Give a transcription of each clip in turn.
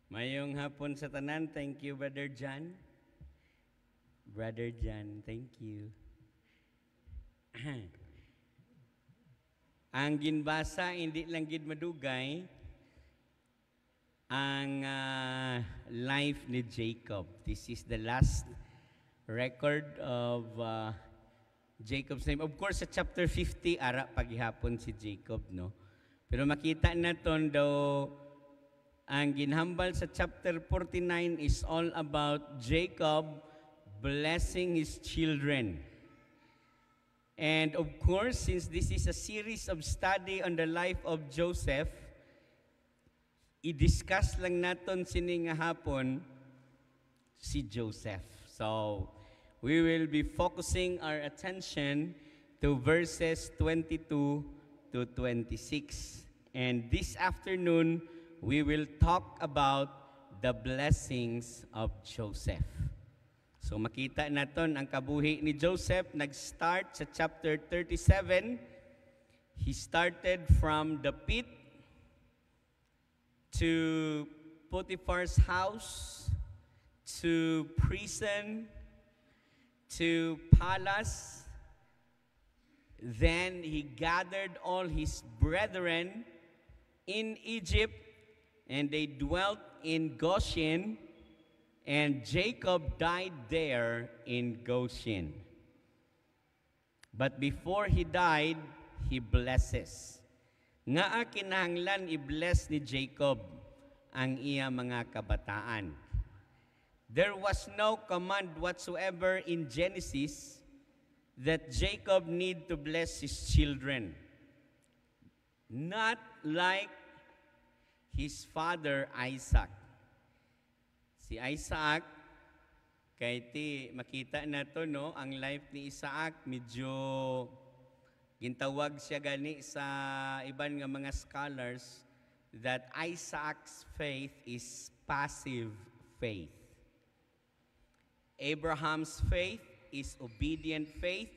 Mayong hapon sa tanan. Thank you, Brother John. Brother John, thank you. Ang ginbasa, hindi lang gid madugay, ang life ni Jacob. This is the last record of Jacob's name. Of course, sa chapter 50, ara paghihapon si Jacob, no? Pero makita naton daw, ang ginhambal sa chapter 49 is all about Jacob blessing his children. And of course, since this is a series of study on the life of Joseph, i-discuss lang naton sini nga hapon si Joseph. So, we will be focusing our attention to verses 22 to 26. And this afternoon, we will talk about the blessings of Joseph. So makita naton ang kabuhi ni Joseph, nag-start sa chapter 37. He started from the pit to Potiphar's house, to prison, to palace. Then he gathered all his brethren in Egypt, and they dwelt in Goshen, and Jacob died there in Goshen. But before he died, he blesses. Nga kinahanglan i-bless ni Jacob ang iya mga kabataan. There was no command whatsoever in Genesis that Jacob need to bless his children. Not like his father Isaac. Si Isaac, kay ti makita na to, no, ang life ni Isaac medyo gintawag siya gani sa iban nga mga scholars that Isaac's faith is passive faith. Abraham's faith is obedient faith.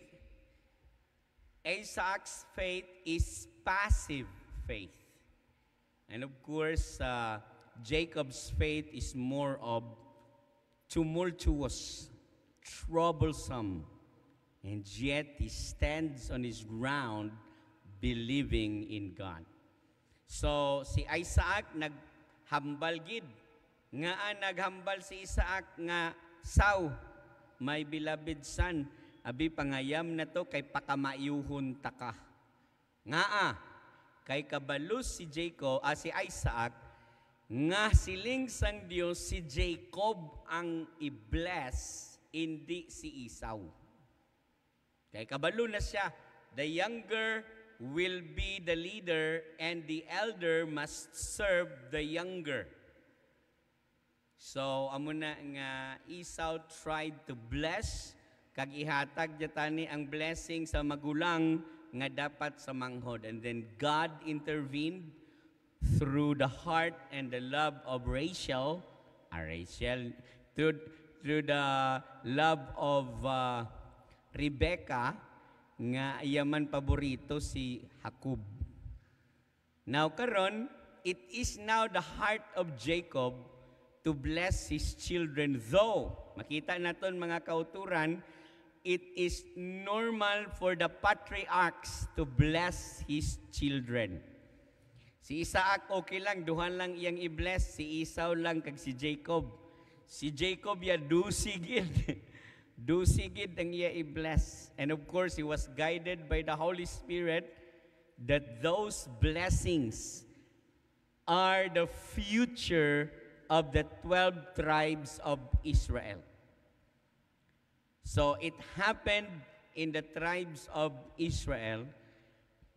Isaac's faith is passive faith. And of course, Jacob's faith is more of tumultuous, troublesome, and yet he stands on his ground believing in God. So, si Isaac naghambal gid. Nga naghambal si Isaac nga, "Saw, my beloved son, abi pangayam na to kay pakamayuhon taka." Nga kay kabalus si si Isaac, nga siling sang Dios si Jacob ang i-bless, hindi si Esau. Kay kabalo na siya, the younger will be the leader and the elder must serve the younger. So, amo na nga Esau tried to bless, kag ihatag jatani ang blessing sa magulang nga dapat sa manghod. And then God intervened through the heart and the love of Rachel, through the love of Rebecca, nga iyaman paborito si Jacob. Now karon, it is now the heart of Jacob to bless his children. Though, makita naton mga kauturan, it is normal for the patriarchs to bless his children. Si Isaac okay lang, duhan lang iyang i-bless. Si Esau lang kag si Jacob. Si Jacob ya dusigid. Dusigid ang iya i-bless. And of course, he was guided by the Holy Spirit that those blessings are the future of the 12 tribes of Israel. So it happened in the tribes of Israel.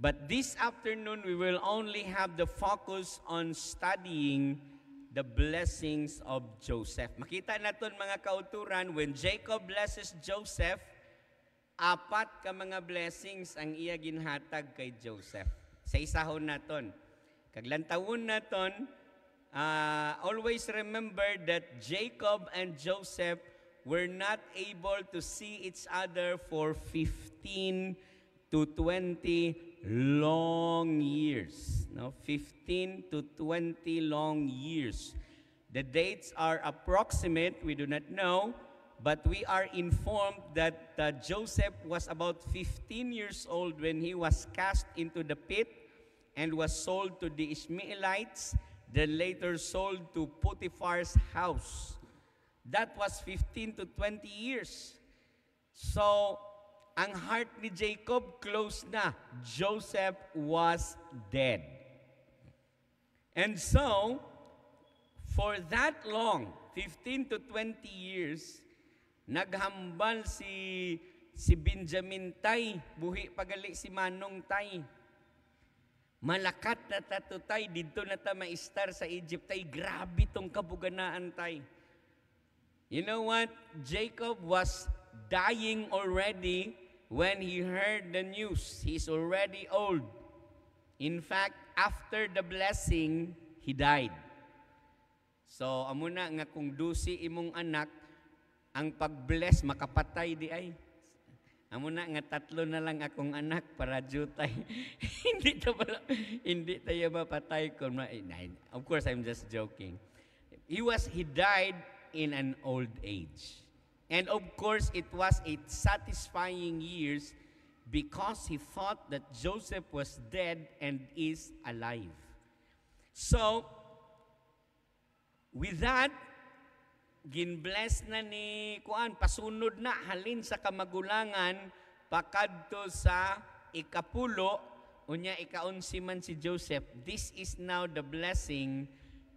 But this afternoon, we will only have the focus on studying the blessings of Joseph. Makita naton mga kauturan, when Jacob blesses Joseph, apat ka mga blessings ang iya ginhatag kay Joseph. Sa isahon naton. Kaglantawon naton, always remember that Jacob and Joseph were not able to see each other for 15 to 20 long years. No? 15 to 20 long years. The dates are approximate, we do not know, but we are informed that Joseph was about 15 years old when he was cast into the pit and was sold to the Ishmaelites, then later sold to Potiphar's house. That was 15 to 20 years. So, ang heart ni Jacob close na. Joseph was dead. And so, for that long, 15 to 20 years, naghambal si Benjamin tay, buhi pagali si Manong tay. Malakat na tato tay, dito na ta maistar sa Egypt tay, grabe tong kabuganaan tay. You know what? Jacob was dying already when he heard the news. He's already old. In fact, after the blessing, he died. So, amo na nga kung dusi imong anak, ang pag-bless, makapatay di ay. Amo na nga 3 na lang akong anak para jutay. hindi tayo mapatay ko. Of course, I'm just joking. He died in an old age. And of course, it was a satisfying years because he thought that Joseph was dead and is alive. So, with that, ginbless na ni Kuan, pasunod na halin sa kamagulangan, pakadto sa ikapulo, unya ika-11 man si Joseph. This is now the blessing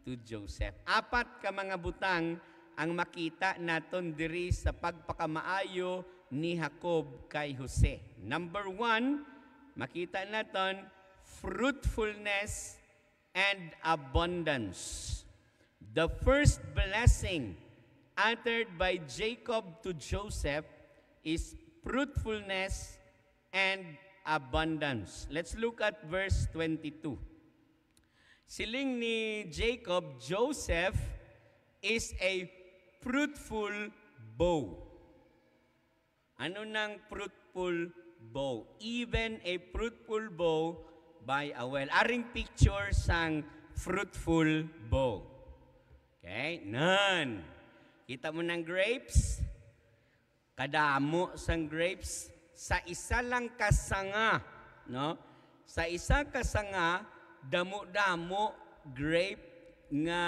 to Joseph. 4 ka mga butang ang makita naton diri sa pagpakamaayo ni Jacob kay Jose. Number 1, makita naton fruitfulness and abundance. The first blessing uttered by Jacob to Joseph is fruitfulness and abundance. Let's look at verse 22. Siling ni Jacob, Joseph is a fruitful bow. Ano nang fruitful bow? Even a fruitful bow by a well. Aring picture sang fruitful bow. Okay? None. Kita mo ng grapes? Kadamo sang grapes sa isa lang kasanga, no? Sa isa kasanga, damo-damo grape nga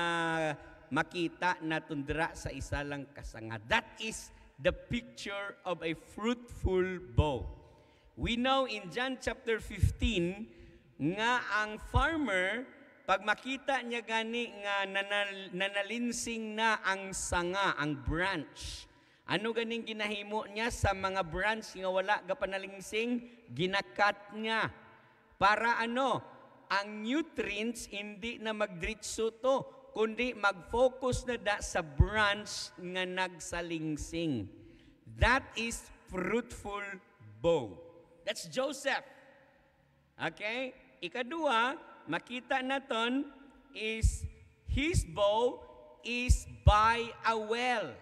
makita na tundra sa isa lang kasanga. That is the picture of a fruitful bow. We know in John chapter 15 nga ang farmer, pag makita niya gani nga nanalinsing na ang sanga, ang branch, ano ganing ginahimo niya sa mga branch nga wala ga panalinsing? Ginakat niya. Para ano? Ang nutrients hindi na magdiretso to, kundi mag-focus na da sa branch nga nagsalingsing. That is fruitful bow. That's Joseph. Okay? Ikadua, makita naton is his bow is by a well.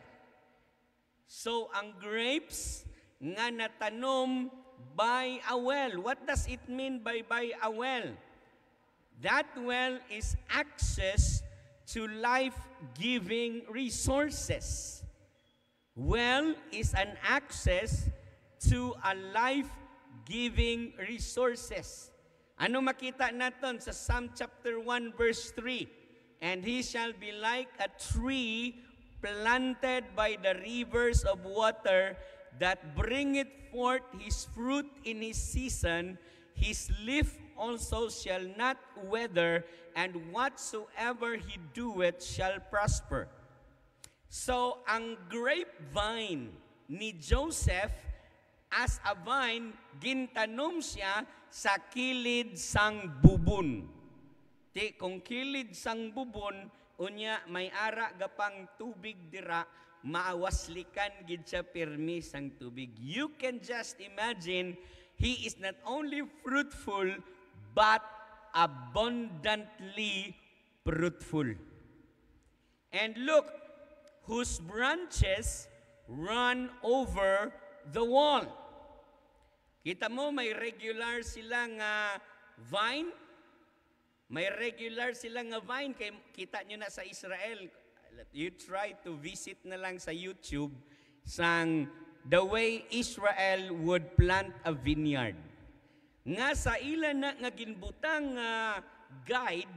So, ang grapes nga natanom by a well. What does it mean by a well? That well is access to life-giving resources. Well is an access to a life-giving resources. Ano makita naton sa Psalm chapter 1 verse 3? And he shall be like a tree planted by the rivers of water that bringeth forth his fruit in his season. His leaf also shall not wither, and whatsoever he doeth shall prosper. So, ang grapevine ni Joseph, as a vine, gintanom siya sa kilid sang bubon. Kung kilid sang bubon, unya may ara gapang tubig dira, maawaslikan gid siya pirmi sang tubig. You can just imagine, he is not only fruitful, but abundantly fruitful. And look, whose branches run over the wall. Kita mo, may regular silang vine. May regular silang vine. Kita nyo na sa Israel, You try to visit na lang sa YouTube sang the way Israel would plant a vineyard. Nga sa ila na nga ginbutang guide,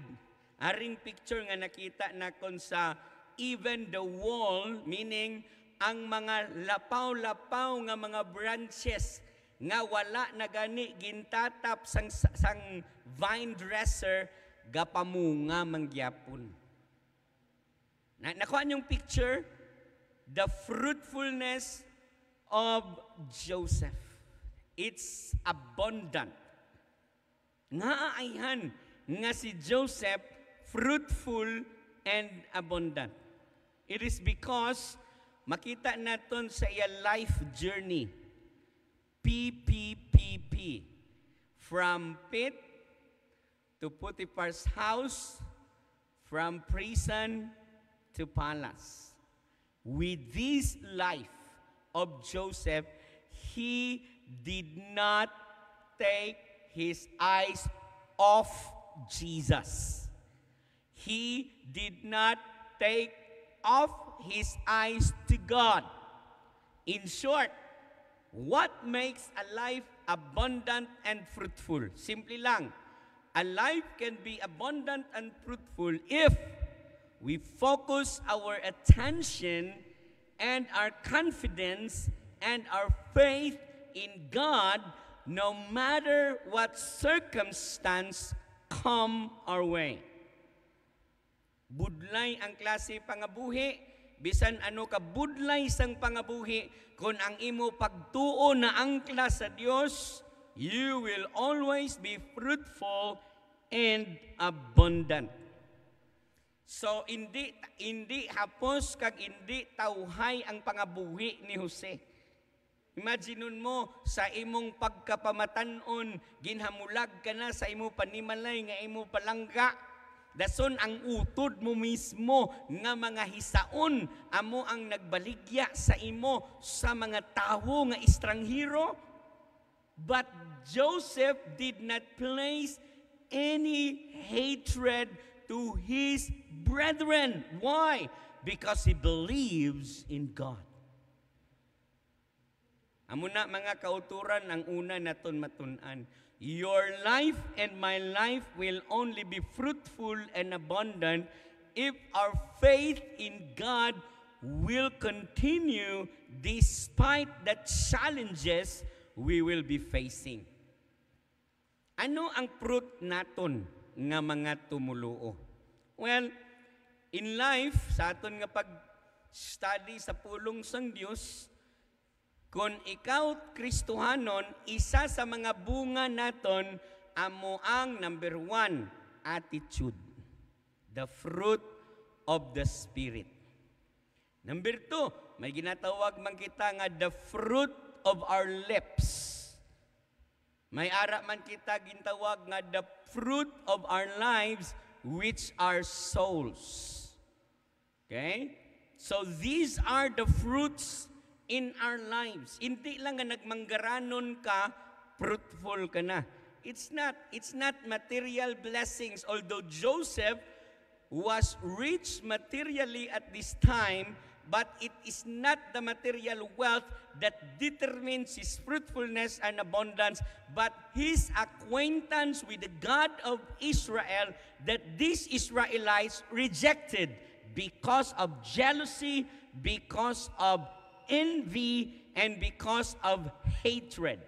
aring picture nga nakita na kon sa even the wall, meaning ang mga lapaw-lapaw nga mga branches nga wala na gani gintatap sang vine dresser gapamunga mangyapon. Nakuha niyong picture, the fruitfulness of Joseph. It's abundant. Naayhan nga si Joseph fruitful and abundant. It is because makita naton sa iya life journey. PPPP. From pit to Potiphar's house, from prison to palace. With this life of Joseph, he did not take his eyes off Jesus. He did not take off his eyes to God. In short, what makes a life abundant and fruitful? Simply lang, a life can be abundant and fruitful if we focus our attention and our confidence and our faith in God no matter what circumstance come our way. Budlay ang klase pangabuhi, bisan ano ka budlay sang pangabuhi, kung ang imo pagtuo na angkla sa Dios, you will always be fruitful and abundant. So, hindi hapos kag hindi tawhay ang pangabuhi ni Jose. Imagineun mo, sa imong pagkapamatanon, ginhamulag ka na sa imo panimalay nga imo palangga. Dason ang utod mo mismo nga mga hisaon, amo ang nagbaligya sa imo sa mga tawo nga estranghero. But Joseph did not place any hatred to his brethren. Why? Because he believes in God. Amo na mga kauturan ang una naton matun-an. Your life and my life will only be fruitful and abundant if our faith in God will continue despite the challenges we will be facing. Ano ang fruit naton nga mga tumuluo? Well, in life, sa aton nga pag-study sa pulong sang Dios, kung ikaw Kristohanon, isa sa mga bunga naton amo ang number 1, attitude. The fruit of the Spirit. Number 2, may ginatawag man kita nga the fruit of our lips. May ara man kita gintawag nga the fruit of our lives, which are souls. Okay? So these are the fruits in our lives. Hindi lang nga nagmanggaranon ka, fruitful ka na. It's not material blessings. Although Joseph was rich materially at this time, but it is not the material wealth that determines his fruitfulness and abundance, but his acquaintance with the God of Israel that these Israelites rejected because of jealousy, because of envy, and because of hatred.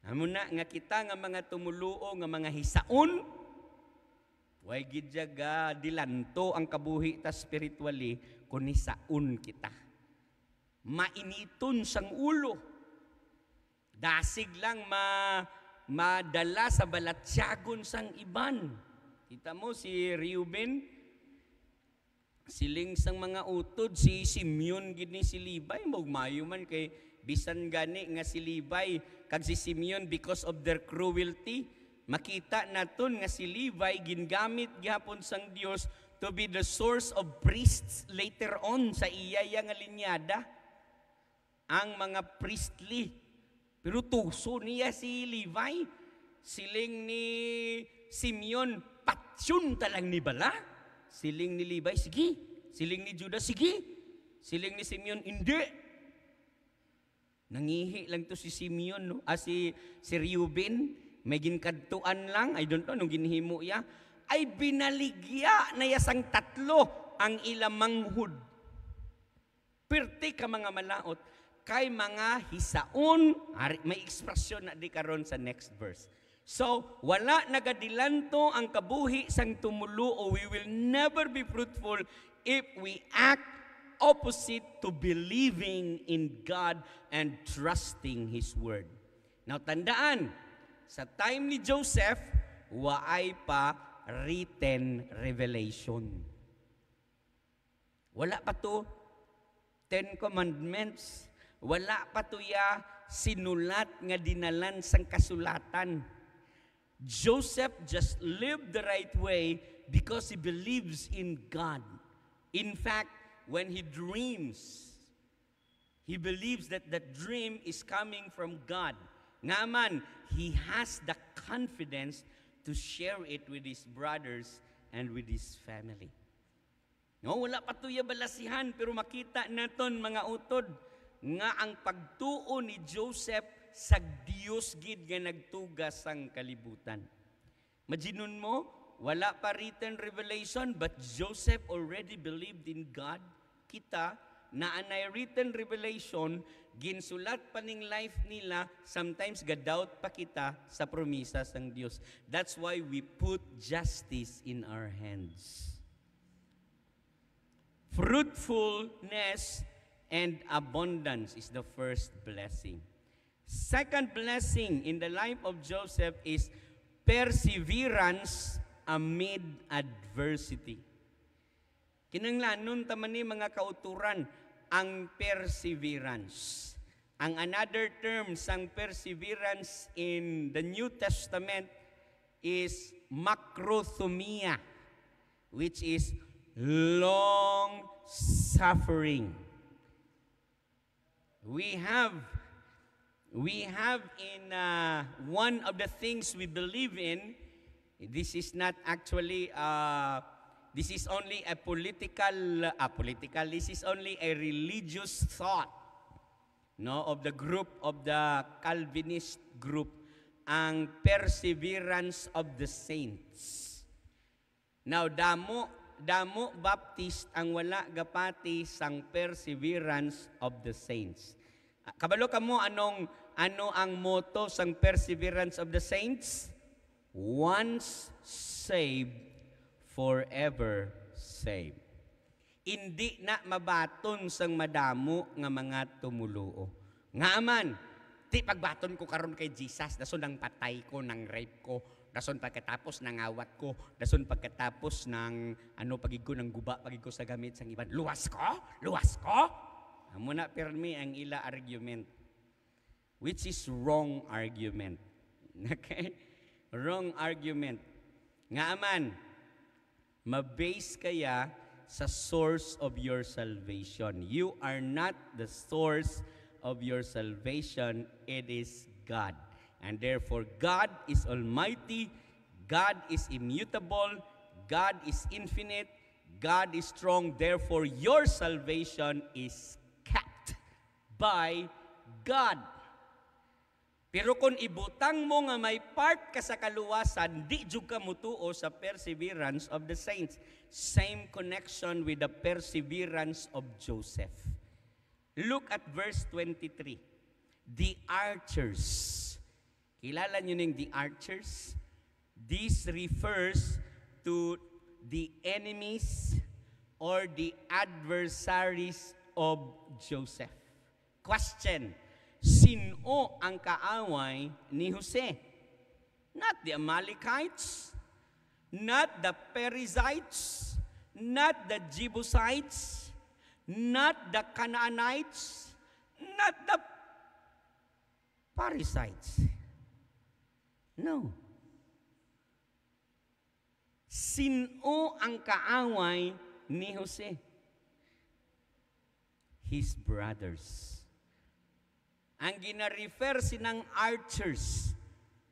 Amo na nga kita nga mga tumuluo nga mga hisaon, way gidyaga dilanto ang kabuhi ta spiritually kun hisaon kita. Mainiton sang ulo. Dasig lang madala sa balatsyagon sang iban. Kita mo si Reuben, siling sang mga utod, si Simeon gini si Levi, magmayo man kay bisan gani nga si Levi kag si Simeon because of their cruelty. Makita naton nga si Levi gingamit gyapon sang Dios to be the source of priests later on sa iyaya nga linyada. Ang mga priestly. Pero tuso niya si Levi. Siling ni Simeon, patsyon talang ni bala. Siling ni Levi, sige. Siling ni Judas, sige. Siling ni Simeon, hindi. Nangihi lang to si Simeon, no? Si Reuben, may ginkadtuan lang, I don't know, nung ginhimo ya, ay binaligya na yasang tatlo ang ilang manghud. Pirti ka mga malaot, kay mga hisaon, may ekspresyon na di karon sa next verse. So, wala nagadilanto ang kabuhi sang tumulo o we will never be fruitful if we act opposite to believing in God and trusting His Word. Now, tandaan, sa time ni Joseph, waay pa written revelation. Wala pa to 10 Commandments. Wala pa to ya sinulat nga dinalan sang kasulatan. Joseph just lived the right way because he believes in God. In fact, when he dreams, he believes that that dream is coming from God. Nga man, he has the confidence to share it with his brothers and with his family. No, wala pa tuya balasihan, pero makita naton mga utod nga ang pagtuo ni Joseph sa Dios gid nga nagtugas sang kalibutan. Majinon mo, wala pa written revelation, but Joseph already believed in God. Kita, na anay written revelation, ginsulat pa ning life nila, sometimes gadoubt pa kita sa promisa sang Dios. That's why we put justice in our hands. Fruitfulness and abundance is the first blessing. Second blessing in the life of Joseph is perseverance amid adversity. Kinanglanon taman ni mga kauturan ang perseverance. Ang another term sang perseverance in the New Testament is makrothumia, which is long suffering. We have in one of the things we believe in, this is not actually, this is only a this is only a religious thought, no, of the group, of the Calvinist group, ang perseverance of the saints. Now, damo Baptist ang wala gapati sang perseverance of the saints. Kabalo ka mo ano ang motto sang perseverance of the saints? Once saved, forever saved. Hindi na mabaton sang madamo nga mga tumuluo. Nga aman, ti pagbaton ko karon kay Jesus, dason nang patay ko, nang rape ko, dason pagkatapos ng awat ko, dason pagkatapos ng pagig ko ng guba, pagig ko sa gamit sang iban. Luwas ko? Amo na pirmi ang ila argument, which is wrong argument. Okay? Wrong argument. Nga aman, mabase kaya sa source of your salvation. You are not the source of your salvation, it is God. And therefore, God is almighty, God is immutable, God is infinite, God is strong. Therefore, your salvation is kept by God. Pero kung ibutang mo nga may part ka sa kaluwasan, di jud ka mutuo sa perseverance of the saints. Same connection with the perseverance of Joseph. Look at verse 23. The archers. Kilala nyo ning the archers? This refers to the enemies or the adversaries of Joseph. Question, sino ang kaaway ni Jose? Not the Amalekites, not the Perizzites, not the Jebusites, not the Canaanites, not the Perizzites. No. Sino ang kaaway ni Jose? His brothers. Ang gina-refer sinang archers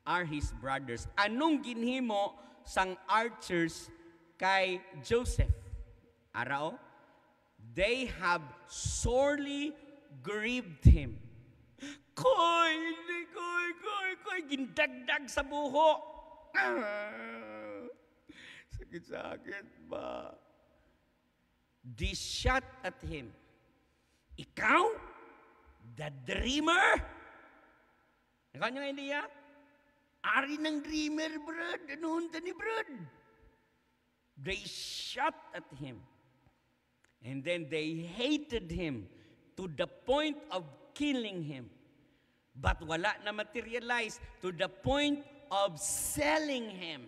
are his brothers. Anong ginhimo sang archers kay Joseph. Arao, they have sorely grieved him. Koy, gindagdag sa buho. Sakit-sakit ba? They shot at him. Ikaw? The dreamer? Nakanya nga niya? Ari ng dreamer, brad. Ano hunta ni brad? They shot at him. And then they hated him to the point of killing him. But wala na materialize to the point of selling him.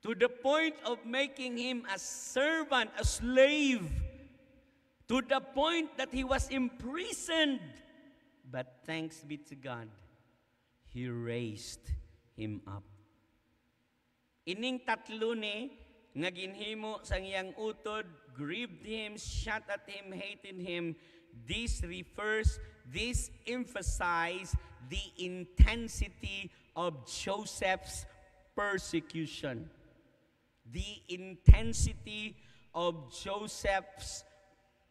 To the point of making him a servant, a slave. To the point that he was imprisoned. But thanks be to God, He raised him up. Ining tatlo ni, nga ginhimo sang iyang utod, grieved him, shot at him, hated him. This emphasize the intensity of Joseph's persecution. The intensity of Joseph's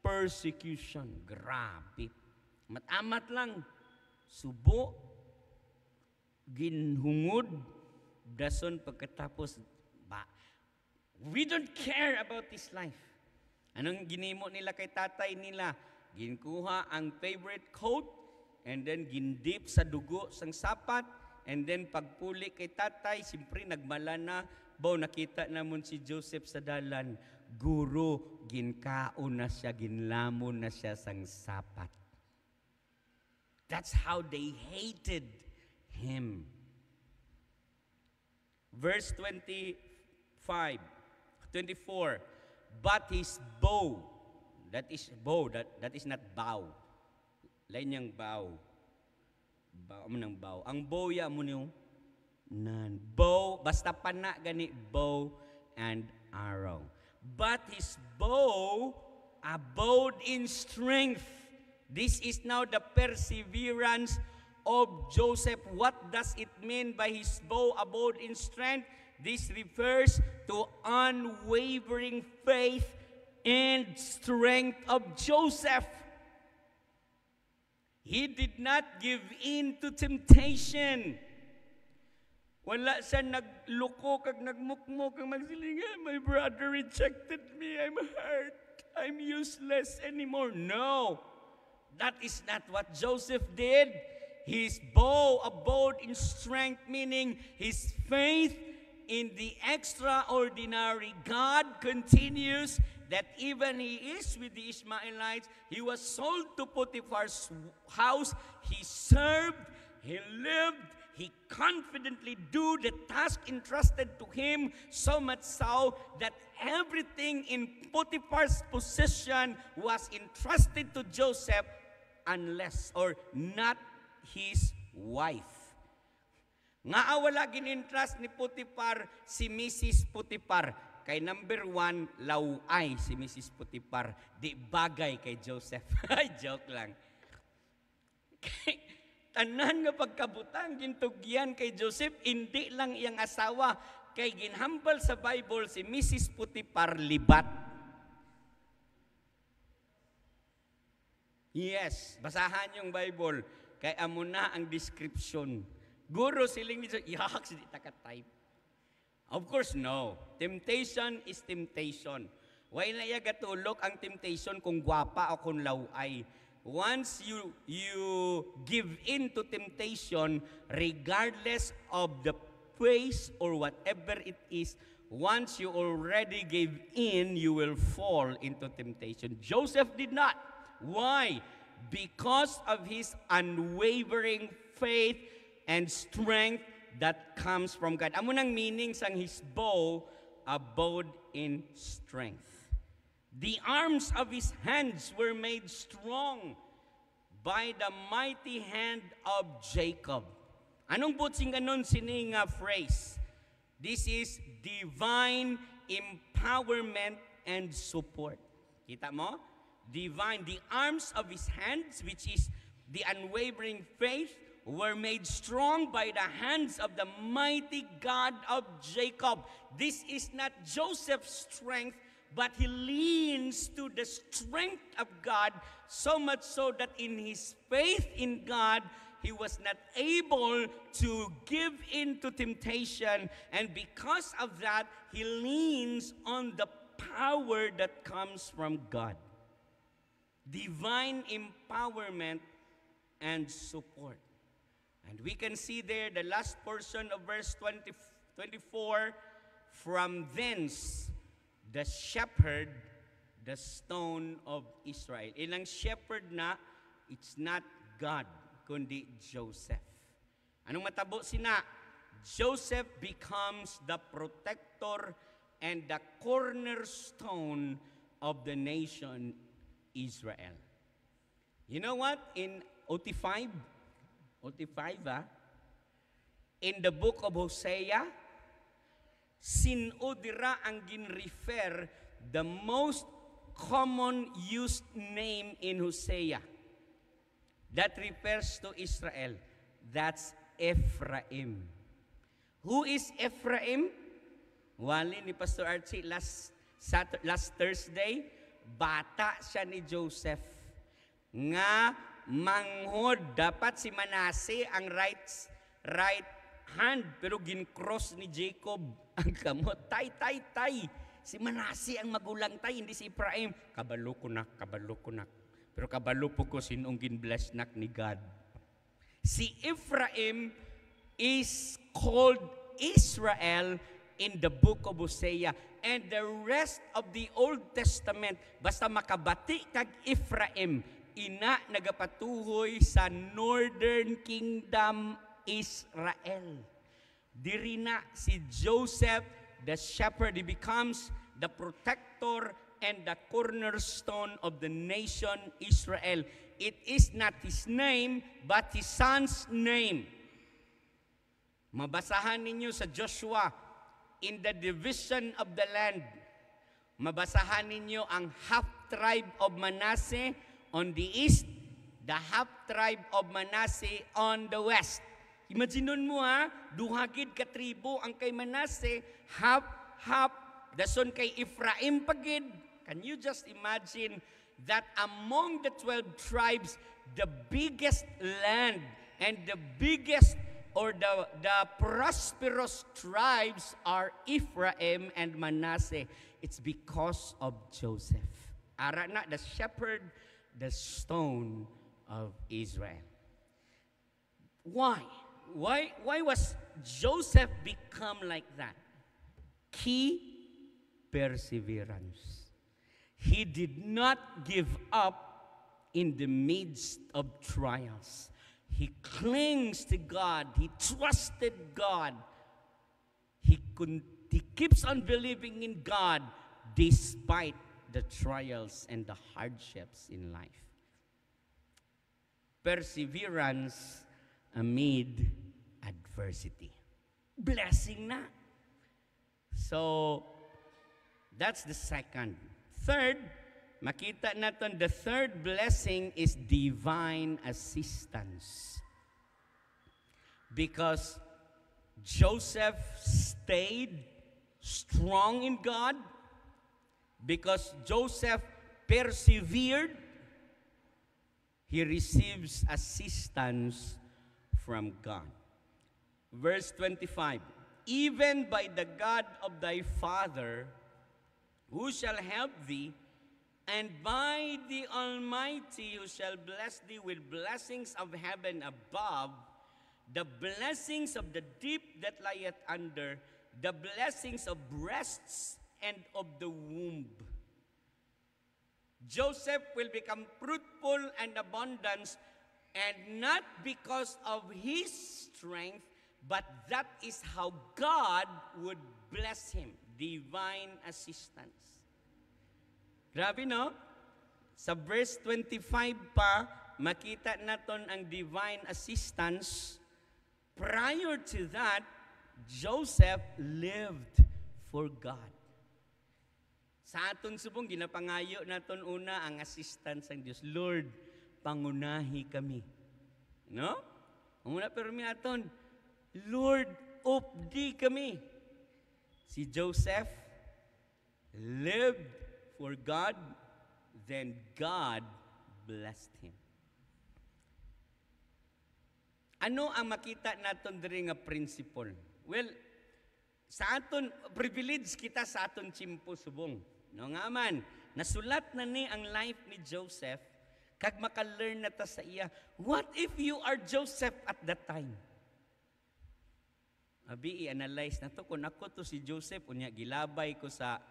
persecution. Grabe. Matamat lang. Subo. Ginhungod. Dason pagkatapos. We don't care about this life. Anong ginimo nila kay tatay nila? Ginkuha ang favorite coat and then gindip sa dugo sang sapat and then pagpuli kay tatay, simpre nagmala na. Baw, nakita namon si Joseph sa dalan. Guro, ginkaon na siya, ginlamon na siya sang sapat. That's how they hated him. Verse 24. But his bow, that is bow, that is not bow. Lain niyang bow. Bow mo ng bow. Ang bow ya mo niyo nan. Bow, basta pana gani, bow and arrow. But his bow abode in strength. This is now the perseverance of Joseph. What does it mean by his bow abode in strength? This refers to unwavering faith and strength of Joseph. He did not give in to temptation. Wala siya nagluko kag nagmukmok kag magsilingan, my brother rejected me, I'm hurt, I'm useless anymore. No, that is not what Joseph did. His bow abode in strength, meaning his faith in the extraordinary God continues, that even he is with the Ishmaelites, he was sold to Potiphar's house, he served, he lived, he confidently do the task entrusted to him, so much so that everything in Potiphar's possession was entrusted to Joseph unless or not his wife. Nga wala gin-entrust ni Potiphar si Mrs. Potiphar. Kay number 1, laway si Mrs. Potiphar. Di bagay kay Joseph. Ay, joke lang. Tanan nga pagkabutang gintugyan kay Joseph, hindi lang iyang asawa. Kay ginhambal sa Bible si Mrs. Potiphar libat. Yes, basahan yung Bible. Kay amo na ang description. Guro siling nito, ihahak si taka-type. Of course, no. Temptation is temptation. Why na iya gatulok ang temptation kung gwapa o kung laway? Once you give in to temptation, regardless of the praise or whatever it is, once you already gave in, you will fall into temptation. Joseph did not. Why? Because of his unwavering faith and strength that comes from God. Amo nang meaning sang his bow abode in strength. The arms of his hands were made strong by the mighty hand of Jacob. Anong butsing ganon sining phrase? This is divine empowerment and support. Kita mo? Divine, the arms of his hands, which is the unwavering faith, were made strong by the hands of the mighty God of Jacob. This is not Joseph's strength, but he leans to the strength of God, so much so that in his faith in God, he was not able to give in to temptation. And because of that, he leans on the power that comes from God. Divine empowerment and support. And we can see there the last portion of verse 24, from thence the shepherd, the stone of Israel. Ilang shepherd na, it's not God, kundi Joseph. Anong matabo sina? Joseph becomes the protector and the cornerstone of the nation Israel. You know what? In OT5, in the book of Hosea, sinudira ang ginrefer the most common used name in Hosea that refers to Israel. That's Ephraim. Who is Ephraim? Wali ni Pastor Archie last Thursday, bata siya ni Joseph. Nga manghod, dapat si Manasseh ang right hand, pero gin-cross ni Jacob ang kamot. Tay. Si Manasseh ang magulang tay, hindi si Ephraim. Kabalo ko nak. Pero kabalo po ko sinong gin-bless nak ni God. Si Ephraim is called Israel in the book of Hosea. And the rest of the Old Testament, basta makabati kag Ephraim, ina nagapatuhoy sa Northern Kingdom Israel. Diri na si Joseph, the shepherd, he becomes the protector and the cornerstone of the nation Israel. It is not his name, but his son's name. Mabasahan ninyo sa Joshua, in the division of the land, mabasahan ninyo ang half-tribe of Manasseh on the east, the half-tribe of Manasseh on the west. Imaginon mo duhagid ka tribo ang kay Manasseh, half, dason kay Ephraim pagid. Can you just imagine that among the 12 tribes, the biggest land and the biggest or the prosperous tribes are Ephraim and Manasseh? It's because of Joseph. Ara na, the shepherd, the stone of Israel. Why? Why was Joseph become like that? Key perseverance. He did not give up in the midst of trials. He clings to God. He trusted God. He keeps on believing in God despite the trials and the hardships in life. Perseverance amid adversity. Blessing na. So, that's the second. Third, makita natin the third blessing is divine assistance. Because Joseph stayed strong in God, because Joseph persevered, he receives assistance from God. Verse 25, even by the God of thy father, who shall help thee, and by the Almighty, who shall bless thee with blessings of heaven above, the blessings of the deep that lieth under, the blessings of breasts and of the womb. Joseph will become fruitful and abundant, and not because of his strength, but that is how God would bless him. Divine assistance. Grabe, no? Sa verse 25 pa, makita naton ang divine assistance. Prior to that, Joseph lived for God. Sa aton subong, ginapangayo naton una ang assistance ng Diyos. Lord, pangunahi kami. No? Muna pero mi aton, Lord, updi kami. Si Joseph lived for God, then God blessed him. Ano ang makita naton diri nga principle? Well, sa aton privilege kita sa aton chimpo subong. No nga man, nasulat na ni ang life ni Joseph kag maka-learn na ta sa iya. What if you are Joseph at that time? Abi i-analyze na to kung ako to si Joseph unya gilabay ko sa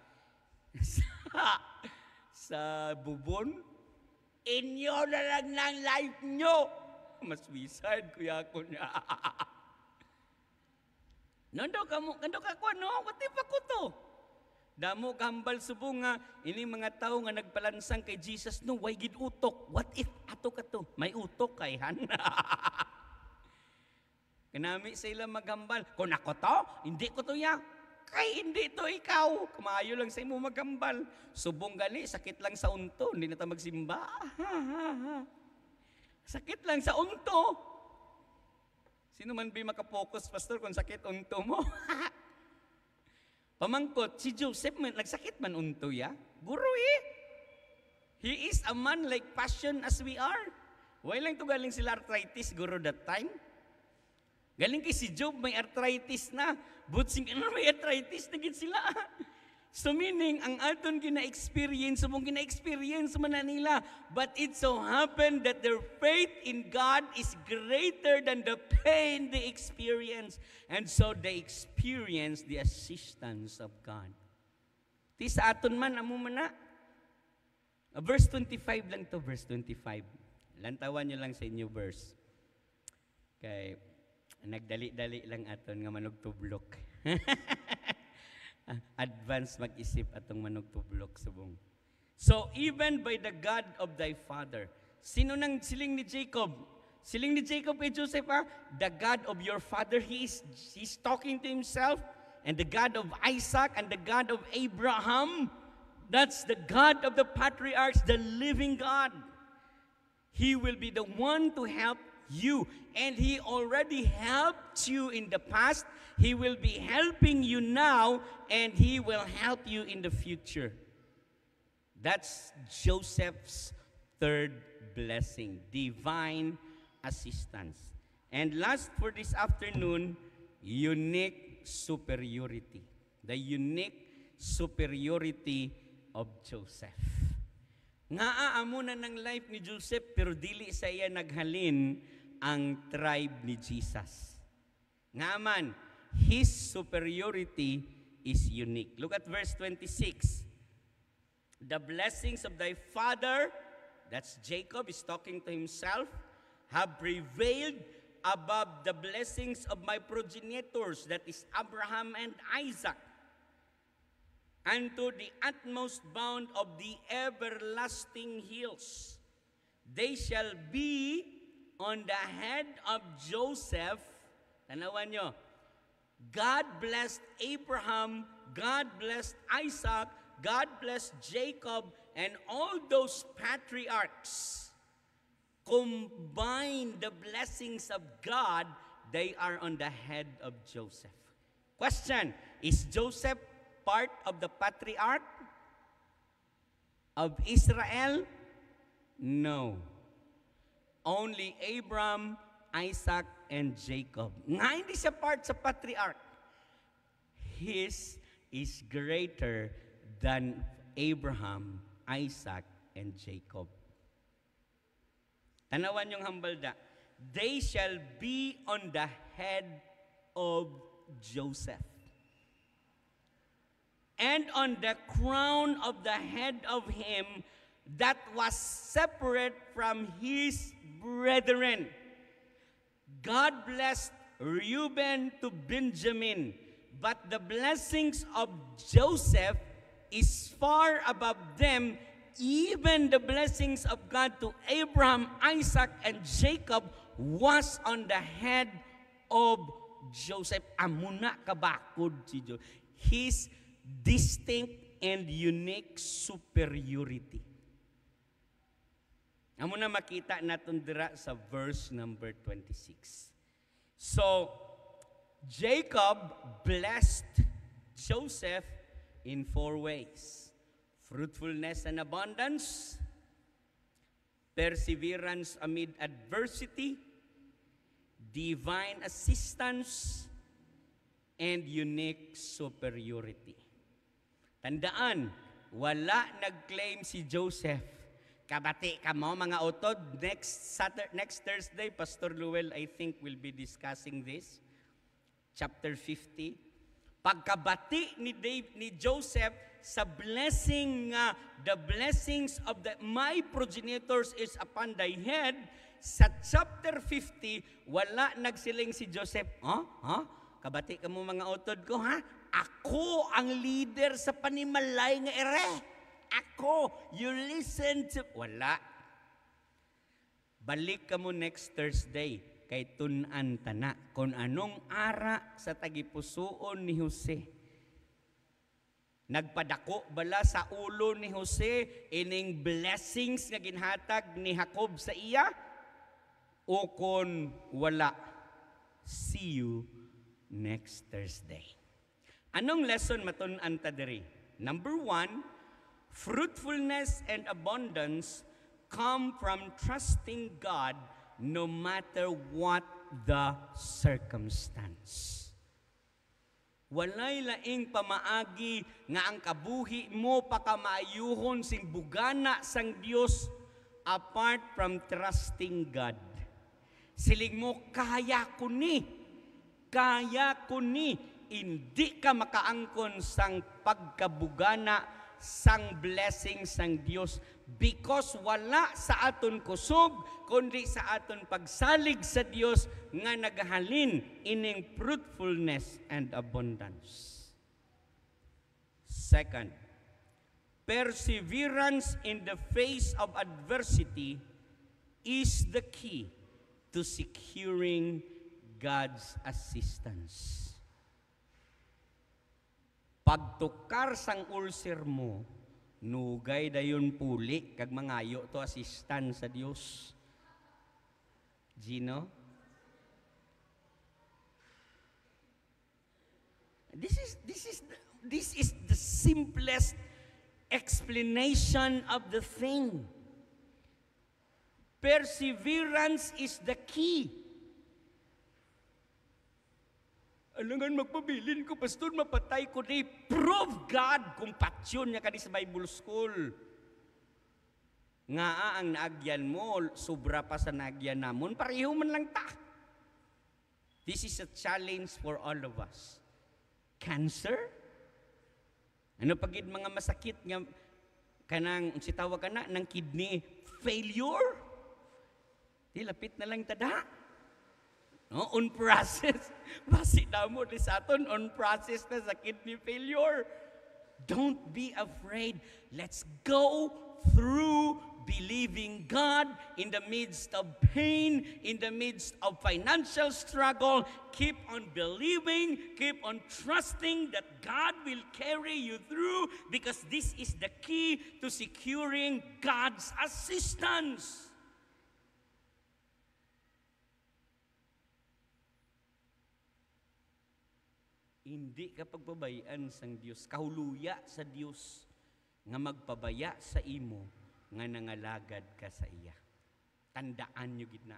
bubon. Inyo na lang ng life nyo. Mas wizard kuya ako niya. Nando ka ko no? What if ako to? Damo kambal subong nga ini mga tao nga nagpalansang kay Jesus no way gid utok. What if ato ka to? May utok kay han. Kanami sila maghambal. Kung ako to, hindi ko to ya. Kay hindi to ikaw. Kumayo lang sa imo maghambal. Subong gali, sakit lang sa unto. Hindi na ta magsimba. Sakit lang sa unto. Sino man ba makapokus, pastor, kung sakit unto mo? Pamangkot, si Joseph, nagsakit man unto ya. Guro eh. He is a man like passion as we are. Why lang to galing sila arthritis, guro that time? Galing kay si Job, may arthritis na. Butsing may arthritis na gid sila. So meaning, ang aton gina-experience man na nila. But it so happened that their faith in God is greater than the pain they experience. And so they experience the assistance of God. Ti sa aton man, amo man na. Verse 25 lang to, verse 25. Lantawan nyo lang sa inyo verse. Kay, nagdali-dali lang aton nga manugtublok. Advance mag-isip atong manugtublok subong. So, even by the God of thy father. Sino nang siling ni Jacob? Siling ni Jacob kay Joseph, ha? The God of your father, he's talking to himself. And the God of Isaac and the God of Abraham. That's the God of the patriarchs, the living God. He will be the one to help you. And He already helped you in the past. He will be helping you now, and He will help you in the future. That's Joseph's third blessing, divine assistance. And last for this afternoon, unique superiority. The unique superiority of Joseph. Nga amo na ng life ni Joseph, pero dili sa iya naghalin ang tribe ni Jesus. Nga man, his superiority is unique. Look at verse 26. The blessings of thy father, that's Jacob is talking to himself, have prevailed above the blessings of my progenitors, that is Abraham and Isaac, unto the utmost bound of the everlasting hills. They shall be on the head of Joseph. Tanawan nyo, God blessed Abraham, God blessed Isaac, God blessed Jacob, and all those patriarchs. Combine the blessings of God, they are on the head of Joseph. Question, is Joseph part of the patriarch of Israel? No. Only Abraham, Isaac, and Jacob. Nga hindi siya part sa patriarch. His is greater than Abraham, Isaac, and Jacob. Tanawan yung hambalda. They shall be on the head of Joseph. And on the crown of the head of him that was separate from his brethren. God blessed Reuben to Benjamin, but the blessings of Joseph is far above them. Even the blessings of God to Abraham, Isaac, and Jacob was on the head of Joseph. Amuna kabakod si Joseph. His distinct and unique superiority. Amuna makita natin dira sa verse number 26. So, Jacob blessed Joseph in 4 ways. Fruitfulness and abundance, perseverance amid adversity, divine assistance, and unique superiority. Tandaan, wala nag-claim si Joseph. Kabati ka mo mga utod. Next Thursday, Pastor Luel, I think, will be discussing this. Chapter 50. Pagkabati ni Joseph sa blessing, the blessings of my progenitors is upon thy head, sa chapter 50, wala nagsiling si Joseph, kabati ka mo mga utod ko, ha? Ako ang leader sa panimalay nga ere. Ako, you listen to... Wala. Balik ka mo next Thursday kay tunan tana kung anong ara sa tagipusoon ni Jose. Nagpadako bala sa ulo ni Jose ining blessings nga ginhatag ni Jacob sa iya? O kon wala? See you next Thursday. Anong lesson matun-an ta diri? Number 1, fruitfulness and abundance come from trusting God no matter what the circumstance. Walay laing pamaagi nga ang kabuhi mo pakamaayuhon sing bugana sang Dios apart from trusting God. Siling mo, kaya ko ni, hindi ka makaangkon sang pagkabugana sang blessing sang Dios because wala sa aton kusog kundi sa aton pagsalig sa Dios nga nagahalin ining fruitfulness and abundance. Second, perseverance in the face of adversity is the key to securing God's assistance. Pagtukar sang ulcer mo, nugay dayon puli, kag mangayo to asistan sa Dios. Gino? This is the simplest explanation of the thing. Perseverance is the key. Alangan magpabilin ko, pastor, mapatay ko di. Prove God kung patsyon niya kani sa Bible School. Nga ang naagyan mo, sobra pa sa naagyan namon, pareho man lang ta. This is a challenge for all of us. Cancer? Ano pagid mga masakit nga kanang sitawag ka na ng kidney failure? Di lapit na lang tada. No, on process. Basi na mo di sa aton, on process na sa kidney failure. Don't be afraid. Let's go through believing God in the midst of pain, in the midst of financial struggle. Keep on believing, keep on trusting that God will carry you through because this is the key to securing God's assistance. Hindi ka pagpabayaan sang Dios, kahuluya sa Dios nga magpabaya sa imo nga nangalagad ka sa iya. Tandaan nyo gid na.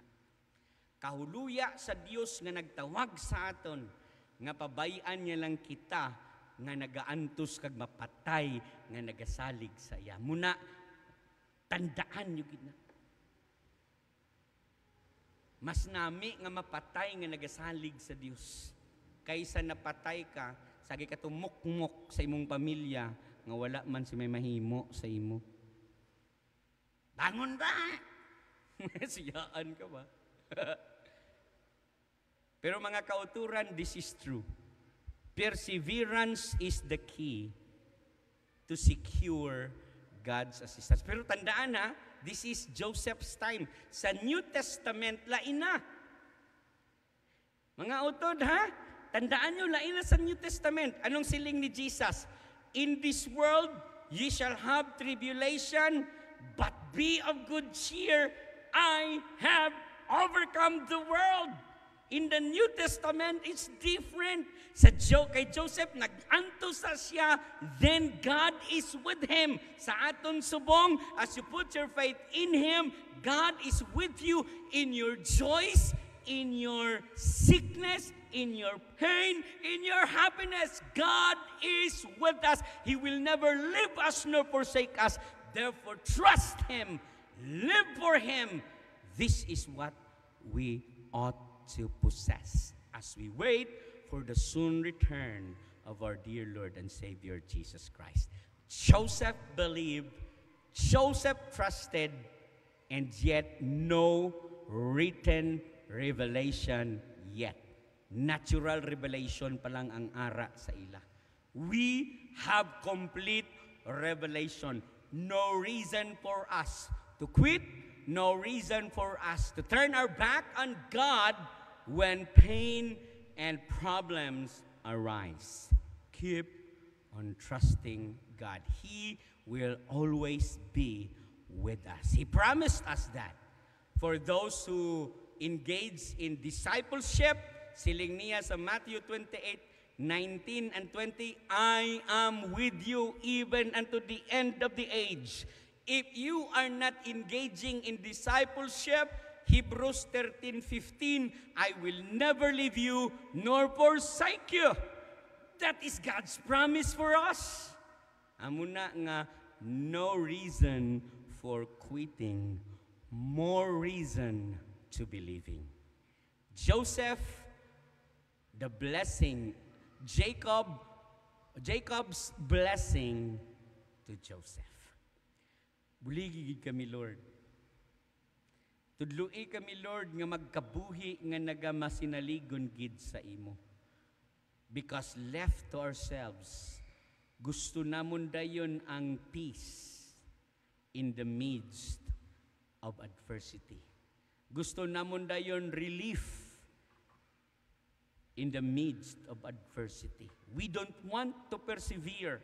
Kahuluya sa Dios nga nagtawag sa aton nga pabayaan niya lang kita nga nagaantos kag mapatay nga nagasalig sa iya. Muna tandaan nyo gid na. Mas nami nga mapatay nga nagasalig sa Dios kaysa napatay ka, sagi ka tumukmok sa imong pamilya, nga wala man si may mahimo sa imo. Bangon ba? Siyaan ka ba? Pero mga kauturan, this is true. Perseverance is the key to secure God's assistance. Pero tandaan ha, this is Joseph's time. Sa New Testament, lain na. Mga utod ha, tandaan nyo, lain na sa New Testament. Anong siling ni Jesus? In this world, ye shall have tribulation, but be of good cheer. I have overcome the world. In the New Testament, it's different. Kay Joseph, nag-antusa siya, then God is with him. Sa aton subong, as you put your faith in Him, God is with you in your joys, in your sickness, in your pain, in your happiness. God is with us. He will never leave us nor forsake us. Therefore, trust Him. Live for Him. This is what we ought to possess as we wait for the soon return of our dear Lord and Savior Jesus Christ. Joseph believed, Joseph trusted, and yet no written revelation yet. Natural revelation pa lang ang ara sa ila. We have complete revelation. No reason for us to quit, no reason for us to turn our back on God when pain and problems arise. Keep on trusting God. He will always be with us. He promised us that. For those who engage in discipleship, siling niya sa Matthew 28:19 and 20, I am with you even unto the end of the age. If you are not engaging in discipleship, Hebrews 13:15, I will never leave you nor forsake you. That is God's promise for us. Amuna nga, no reason for quitting, more reason to believing. Joseph, the blessing, Jacob's blessing to Joseph. Buligi kami, Lord. Tudloi kami, Lord, nga magkabuhi nga nagamasinaligon gid sa imo. Because left to ourselves, gusto namon dayon ang peace in the midst of adversity. Gusto namon dayon relief in the midst of adversity. We don't want to persevere.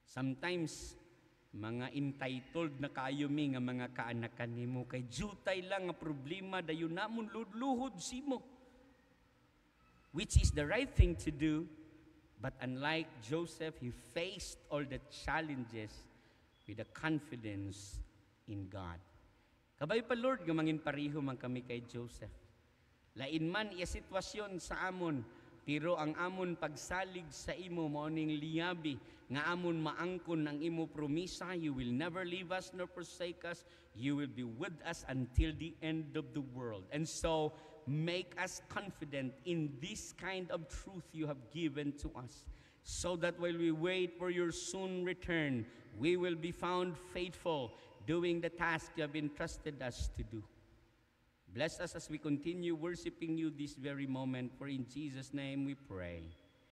Sometimes, mga entitled na kayo mi nga mga kaanakan nimo kay jutay lang nga problema dayon namon ludluhod simo, which is the right thing to do. But unlike Joseph, he faced all the challenges with a confidence in God. Kabay pa, Lord, nga mangin pareho man kami kay Joseph. Lain man iya sitwasyon sa amon, pero ang amon pagsalig sa imo mao ning liyabi nga amon maangkon ang imo promisa. You will never leave us nor forsake us. You will be with us until the end of the world. And so, make us confident in this kind of truth you have given to us, so that while we wait for your soon return, we will be found faithful, doing the task you have entrusted us to do. Bless us as we continue worshiping you this very moment, for in Jesus' name we pray.